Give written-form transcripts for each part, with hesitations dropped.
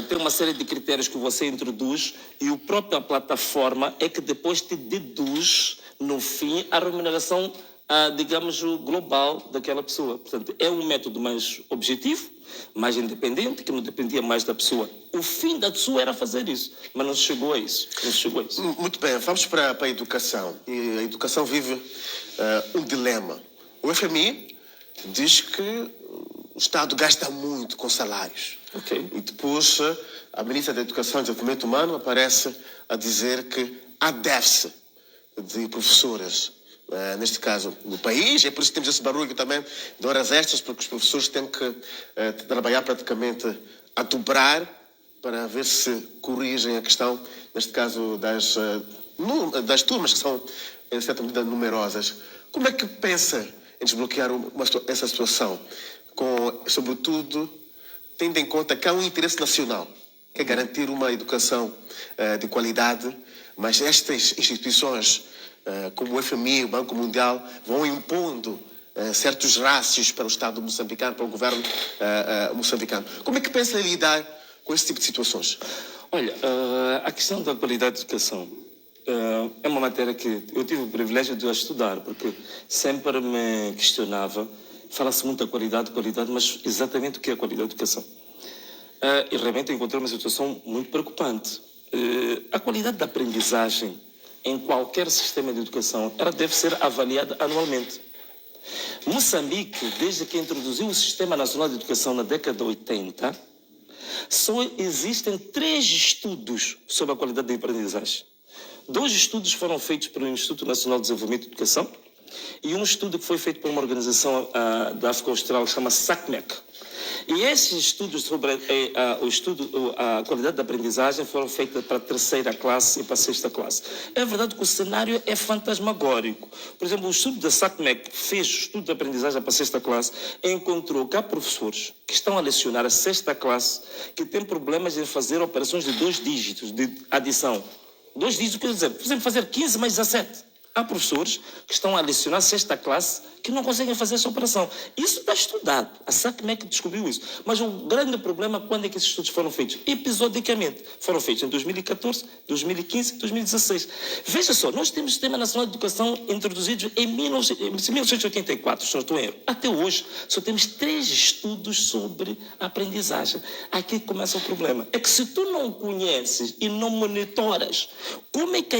Tem uma série de critérios que você introduz e a própria plataforma é que depois te deduz, no fim, a remuneração, digamos, global daquela pessoa. Portanto, é um método mais objetivo, mais independente, que não dependia mais da pessoa. O fim da pessoa era fazer isso, mas não se chegou a isso. Muito bem, vamos para a educação. E a educação vive um dilema. O FMI diz que o Estado gasta muito com salários. Okay. E depois a Ministra da Educação e Desenvolvimento Humano aparece a dizer que há déficit de professoras, neste caso, no país. E é por isso que temos esse barulho também de horas extras, porque os professores têm que trabalhar praticamente a dobrar para ver se corrigem a questão, neste caso, das turmas que são, em certa medida, numerosas. Como é que pensa em desbloquear essa situação? Sobretudo, tendo em conta que há um interesse nacional, que é garantir uma educação de qualidade, mas estas instituições, como o FMI, o Banco Mundial, vão impondo certos rácios para o Estado moçambicano, para o governo moçambicano. Como é que pensa em lidar com esse tipo de situações? Olha, a questão da qualidade de educação é uma matéria que eu tive o privilégio de estudar, porque sempre me questionava. Fala-se muito da qualidade, mas exatamente o que é a qualidade de educação? E realmente encontrei uma situação muito preocupante. A qualidade da aprendizagem em qualquer sistema de educação, ela deve ser avaliada anualmente. Moçambique, desde que introduziu o Sistema Nacional de Educação na década de 80, só existem 3 estudos sobre a qualidade da aprendizagem. 2 estudos foram feitos pelo Instituto Nacional de Desenvolvimento de Educação e um estudo que foi feito por uma organização da África Austral que se chama SACMEC. E esses estudos sobre a qualidade da aprendizagem foram feitos para a 3ª classe e para a 6ª classe. É verdade que o cenário é fantasmagórico. Por exemplo, o estudo da SACMEC fez o estudo de aprendizagem para a 6ª classe e encontrou que há professores que estão a lecionar a 6ª classe que têm problemas em fazer operações de 2 dígitos de adição. 2 dígitos, quer dizer, por exemplo, fazer 15 mais 17. Há professores que estão a lecionar a 6ª classe que não conseguem fazer essa operação. Isso está estudado. A SACMEC descobriu isso. Mas o grande problema, quando é que esses estudos foram feitos? Episodicamente. Foram feitos em 2014, 2015 e 2016. Veja só, nós temos o Sistema Nacional de Educação introduzido em 1984, se não estou em erro. Até hoje, só temos 3 estudos sobre a aprendizagem. Aqui começa o problema. É que se tu não conheces e não monitoras como é que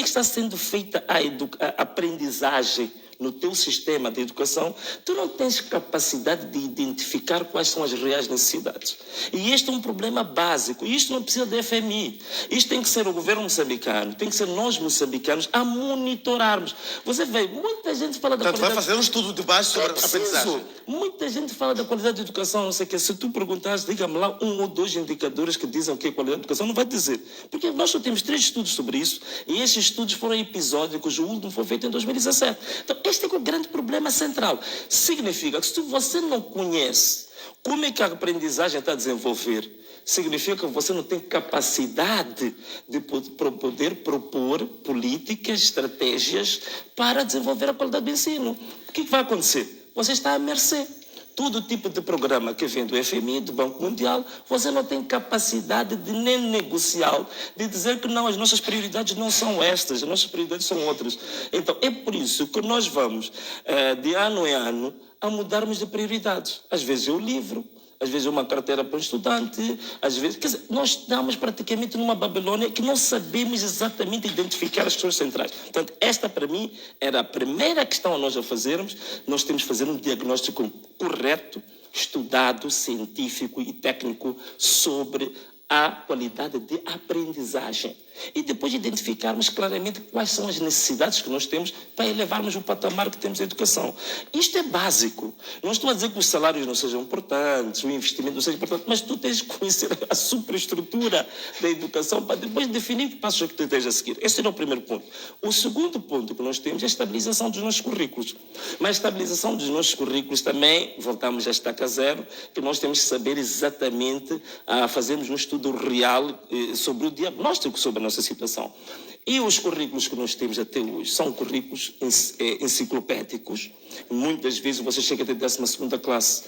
está sendo feita a aprendizagem no teu sistema de educação, tu não tens capacidade de identificar quais são as reais necessidades. E este é um problema básico. E isto não precisa da FMI. Isto tem que ser o governo moçambicano, tem que ser nós moçambicanos a monitorarmos. Você vê, muita gente fala da qualidade... vai fazer um estudo de base sobre a aprendizagem. Muita gente fala da qualidade de educação, não sei o que. Se tu perguntares, diga-me lá 1 ou 2 indicadores que dizem o que é qualidade de educação, não vai dizer. Porque nós só temos 3 estudos sobre isso e esses estudos foram episódicos, o último foi feito em 2017. Então, este é o grande problema central. Significa que se você não conhece como é que a aprendizagem está a desenvolver, significa que você não tem capacidade de poder propor políticas, estratégias para desenvolver a qualidade do ensino. O que vai acontecer? Você está à mercê. Todo tipo de programa que vem do FMI, do Banco Mundial, você não tem capacidade de nem negociar, de dizer que não, as nossas prioridades não são estas, as nossas prioridades são outras. Então, é por isso que nós vamos, de ano em ano, a mudarmos de prioridades. Às vezes é o livro, às vezes é uma carteira para o estudante, às vezes... Quer dizer, nós estamos praticamente numa Babilônia que não sabemos exatamente identificar as questões centrais. Portanto, esta para mim era a primeira questão a nós a fazermos. Nós temos que fazer um diagnóstico correto, estudado, científico e técnico sobre a qualidade de aprendizagem. E depois identificarmos claramente quais são as necessidades que nós temos para elevarmos o patamar que temos em educação. Isto é básico. Não estou a dizer que os salários não sejam importantes, o investimento não seja importante, mas tu tens que conhecer a superestrutura da educação para depois definir que passos que tu tens a seguir. Esse era o primeiro ponto. O segundo ponto que nós temos é a estabilização dos nossos currículos. Mas a estabilização dos nossos currículos também, voltamos a estaca zero, que nós temos que saber exatamente, fazermos um estudo real sobre o diagnóstico sobre a nossa situação. E os currículos que nós temos até hoje são currículos enciclopédicos. Muitas vezes você chega até a 12ª classe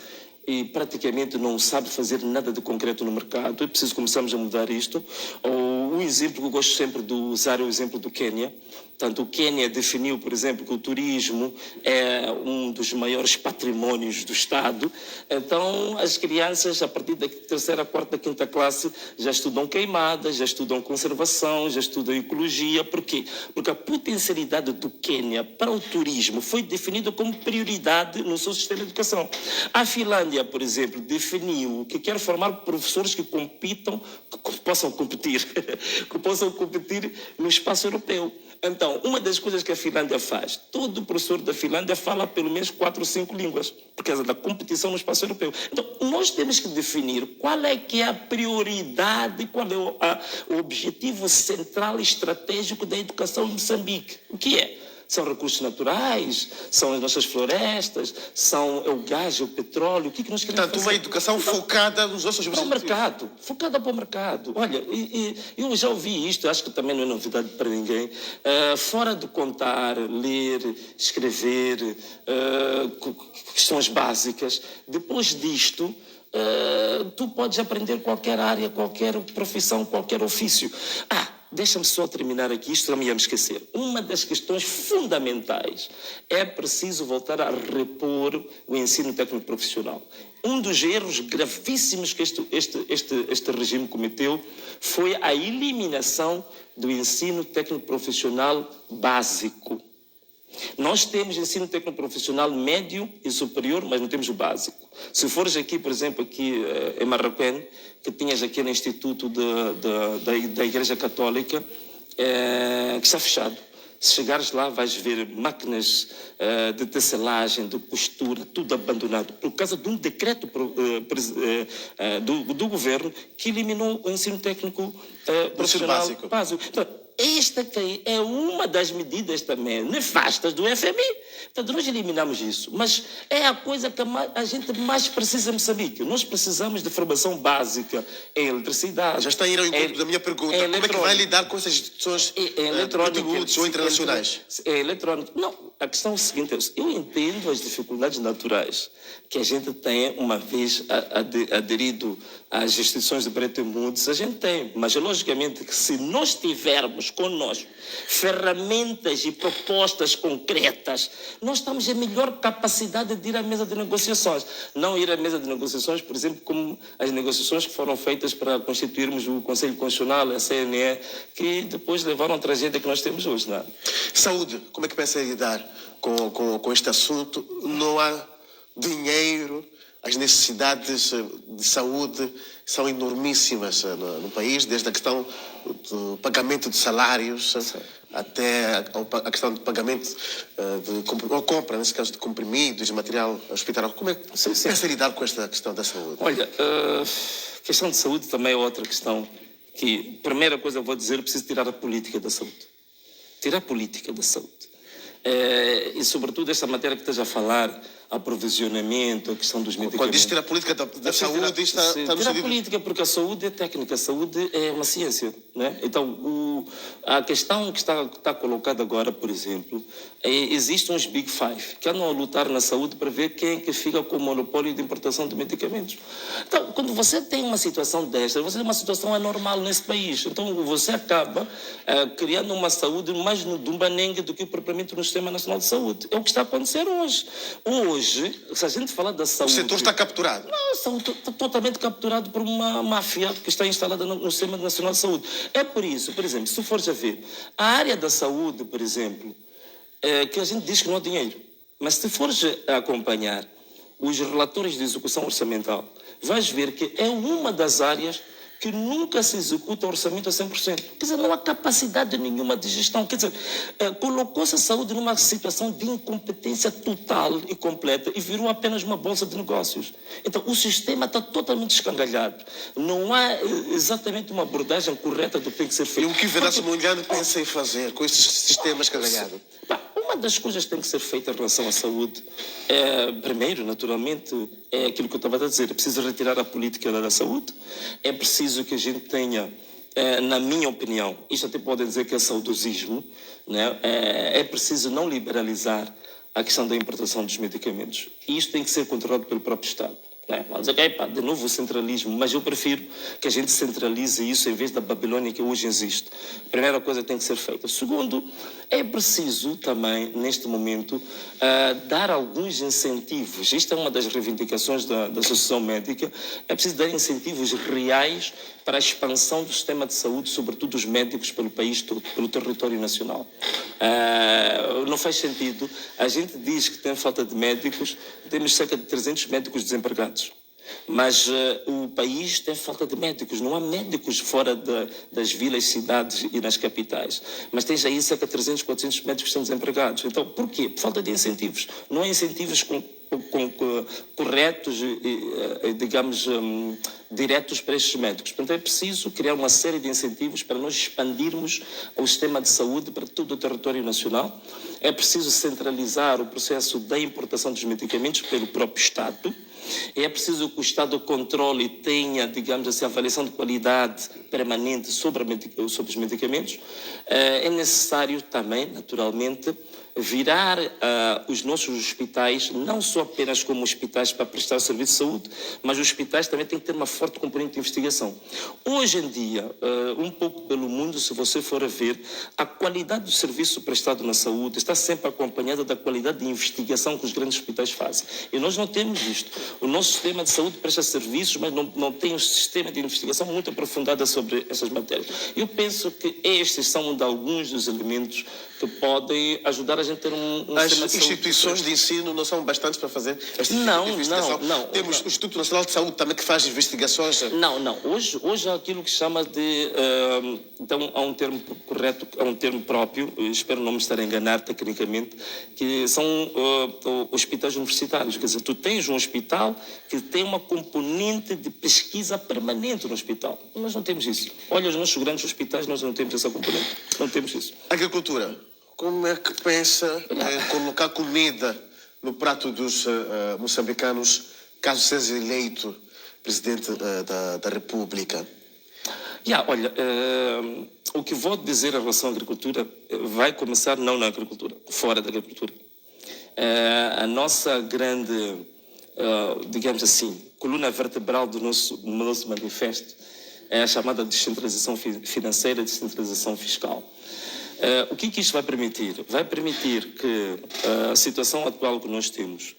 e praticamente não sabe fazer nada de concreto no mercado. É preciso começarmos a mudar isto. Um exemplo que eu gosto sempre de usar é o exemplo do Quênia. Portanto, o Quênia definiu, por exemplo, que o turismo é um dos maiores patrimónios do Estado. Então, as crianças, a partir da terceira, quarta, quinta classe, já estudam queimadas, já estudam conservação, já estudam ecologia. Por quê? Porque a potencialidade do Quênia para o turismo foi definida como prioridade no seu sistema de educação. A Finlândia, por exemplo, definiu que quer formar professores que compitam, que possam competir, que possam competir no espaço europeu. Então, uma das coisas que a Finlândia faz, todo professor da Finlândia fala pelo menos 4 ou 5 línguas, por causa da competição no espaço europeu. Então, nós temos que definir qual é que é a prioridade, qual é o objetivo central e estratégico da educação em Moçambique. O que é? São recursos naturais, são as nossas florestas, é o gás, é o petróleo. O que nós queremos Portanto, fazer? uma educação focada nos nossos Para o objetivos. mercado, focada para o mercado. Olha, eu já ouvi isto, acho que também não é novidade para ninguém. Fora de contar, ler, escrever, questões básicas, depois disto, tu podes aprender qualquer área, qualquer profissão, qualquer ofício. Deixa-me só terminar aqui, isto não me ia me esquecer. Uma das questões fundamentais é preciso voltar a repor o ensino técnico profissional. Um dos erros gravíssimos que este regime cometeu foi a eliminação do ensino técnico profissional básico. Nós temos ensino técnico profissional médio e superior, mas não temos o básico. Se fores aqui, por exemplo, aqui em Marrakech, que tinhas aquele instituto da Igreja Católica, que está fechado. Se chegares lá, vais ver máquinas de tecelagem, de costura, tudo abandonado, por causa de um decreto do governo que eliminou o ensino técnico profissional básico. Então, esta aqui é uma das medidas também nefastas do FMI. Portanto, nós eliminamos isso. Mas é a coisa que a gente mais precisa em Moçambique. Nós precisamos de formação básica em eletricidade. Já está a ir ao encontro da minha pergunta. Como é que vai lidar com essas instituições contributos ou internacionais? É eletrónico. Não, a questão é o seguinte. Eu entendo as dificuldades naturais que a gente tem uma vez aderido às instituições de Bretton Woods. A gente tem. Mas, logicamente, que se nós tivermos conosco ferramentas e propostas concretas, nós estamos em melhor capacidade de ir à mesa de negociações. Não ir à mesa de negociações, por exemplo, como as negociações que foram feitas para constituirmos o Conselho Constitucional, a CNE, que depois levaram à tragédia que nós temos hoje. Não é? Saúde, como é que pensa em lidar com este assunto? Não há dinheiro, as necessidades de saúde são enormíssimas no país, desde a questão do pagamento de salários até a questão do pagamento ou compra, nesse caso, de comprimidos, de material hospitalar. Como é que pensa em lidar com esta questão da saúde? Olha, a questão de saúde também é outra questão que, primeira coisa eu vou dizer, eu preciso tirar a política da saúde. Tirar a política da saúde. E, sobretudo, esta matéria que estás a falar, aprovisionamento, a questão dos medicamentos. Quando diz tirar a política da saúde, está no tirar a sentido... política, porque a saúde é técnica, a saúde é uma ciência. Né? Então, a questão que está colocada agora, por exemplo, existem uns Big Five que andam a lutar na saúde para ver quem é que fica com o monopólio de importação de medicamentos. Então, quando você tem uma situação desta, você tem uma situação anormal nesse país. Então, você acaba criando uma saúde mais no Dumbanengue do que propriamente no Sistema Nacional de Saúde. É o que está a acontecer hoje. Hoje, se a gente falar da saúde... O setor está capturado. Não, a saúde está totalmente capturado por uma máfia que está instalada no Sistema Nacional de Saúde. É por isso, por exemplo, se fores a ver, a área da saúde, por exemplo, que a gente diz que não há dinheiro, mas se fores a acompanhar os relatórios de execução orçamental, vais ver que é uma das áreas que nunca se executa o orçamento a 100%. Quer dizer, não há capacidade nenhuma de gestão. Quer dizer, colocou-se a saúde numa situação de incompetência total e completa e virou apenas uma bolsa de negócios. Então, o sistema está totalmente escangalhado. Não há exatamente uma abordagem correta do que tem que ser feito. E o que Venâncio Mondlane pensa em fazer com este sistema escangalhado? Uma das coisas que tem que ser feita em relação à saúde, primeiro, naturalmente, é aquilo que eu estava a dizer. É preciso retirar a política da saúde. É preciso que a gente tenha, na minha opinião, isto até pode dizer que é saudosismo, né? É preciso não liberalizar a questão da importação dos medicamentos. E isto tem que ser controlado pelo próprio Estado. Né? Vamos dizer que é de novo o centralismo, mas eu prefiro que a gente centralize isso em vez da Babilônia que hoje existe. Primeira coisa que tem que ser feita. Segundo, é preciso também, neste momento, dar alguns incentivos. Isto é uma das reivindicações da Associação Médica. É preciso dar incentivos reais para a expansão do sistema de saúde, sobretudo os médicos pelo país todo, pelo território nacional. Não faz sentido. A gente diz que tem falta de médicos, temos cerca de 300 médicos desempregados. Mas o país tem falta de médicos. Não há médicos fora das vilas, cidades e nas capitais. Mas tens aí cerca de 300, 400 médicos que estão desempregados. Então, por quê? Por falta de incentivos. Não há incentivos corretos, digamos, diretos para estes médicos. Portanto, é preciso criar uma série de incentivos para nós expandirmos o sistema de saúde para todo o território nacional. É preciso centralizar o processo da importação dos medicamentos pelo próprio Estado. É preciso que o Estado controle e tenha, digamos assim, avaliação de qualidade permanente sobre os medicamentos. É necessário também, naturalmente, virar os nossos hospitais, não só apenas como hospitais para prestar serviço de saúde, mas os hospitais também têm que ter uma forte componente de investigação. Hoje em dia, um pouco pelo mundo, se você for a ver, a qualidade do serviço prestado na saúde está sempre acompanhada da qualidade de investigação que os grandes hospitais fazem. E nós não temos isto. O nosso sistema de saúde presta serviços, mas não tem um sistema de investigação muito aprofundada sobre essas matérias. Eu penso que estes são alguns dos elementos que podem ajudar a gente a ter um As sistema de saúde. instituições de ensino não são bastantes para fazer este tipo Não, de investigação? não. Temos o Instituto Nacional de Saúde também que faz investigações. Não. Hoje há aquilo que se chama de... então, há um termo correto, há um termo próprio, espero não me estar a enganar tecnicamente, que são hospitais universitários. Quer dizer, tu tens um hospital que tem uma componente de pesquisa permanente no hospital. Nós não temos isso. Olha, os nossos grandes hospitais, nós não temos essa componente. Não temos isso. Agricultura. Como é que pensa em colocar comida no prato dos moçambicanos caso seja eleito presidente da República? Olha, o que vou dizer em relação à agricultura vai começar não na agricultura, fora da agricultura. A nossa grande, digamos assim, coluna vertebral do nosso manifesto é a chamada descentralização financeira, descentralização fiscal. O que isto vai permitir? Vai permitir que a situação atual que nós temos,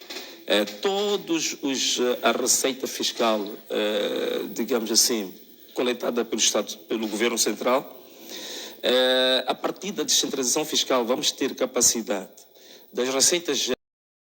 a receita fiscal, digamos assim, coletada pelo Estado, pelo Governo Central, a partir da descentralização fiscal vamos ter capacidade das receitas